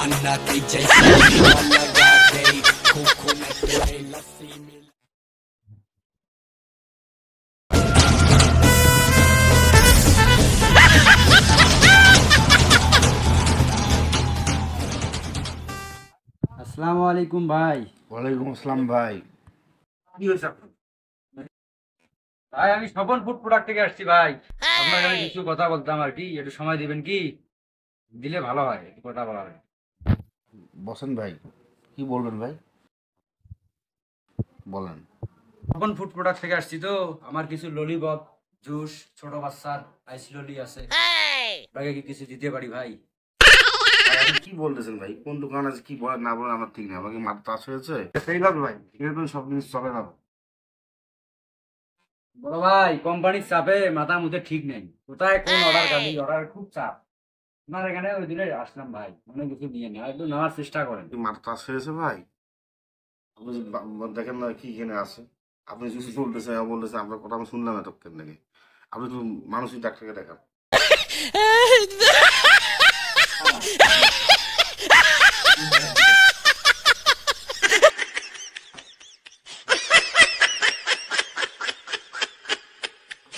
अन्ना के जैसे लगा दे खोखो में तेरे लस्सी में। আসসালামু আলাইকুম ভাই। ওয়ালাইকুম আসসালাম ভাই। কি হয়েছে আপনার? ভাই আমি স্বপন ফুড প্রোডাক্ট থেকে আসছি ভাই। আপনার কাছে কিছু কথা বলতাম আর কি, একটু সময় দিবেন কি? দিলে ভালো হয়, একটু কথা বলা হয়। বসেন ভাই, কি বলবেন ভাই, বলেন। স্বপন ফুড প্রোডাক্ট থেকে আসছি তো, আমার কিছু ললিপপ, জুস, ছোট বাচ্চার আইস ললি আছে, আপনাকে কি কিছু দিতে পারি ভাই? ভাই আপনি কি বলতেছেন ভাই, কোন দোকান আছে কি বলেন না বলেন আমার ঠিক নেই, আমাকে মাথা চাষ হয়েছে সেই লাগবে ভাই, এরকম সব জিনিস চলে না। বড় ভাই কোম্পানির চাপে মাথা মুখে ঠিক নেই, কোথায় কোন অর্ডার কালি অর্ডার খুব চাপ। আপনার এখানে ওই দিনে আসলাম ভাই, অনেক কিছু নিয়ে নেওয়া, একটু নেওয়ার চেষ্টা করেন। কি মাথা চাষ হয়েছে ভাই, আপনি যদি দেখেন না কি এখানে আছে, আপনি যদি বলতেছেন বলতেছেন আপনার কথা আমি শুনলাম এতক্ষণ থেকে, আপনি তো মানসিক ডাক্তারকে দেখান।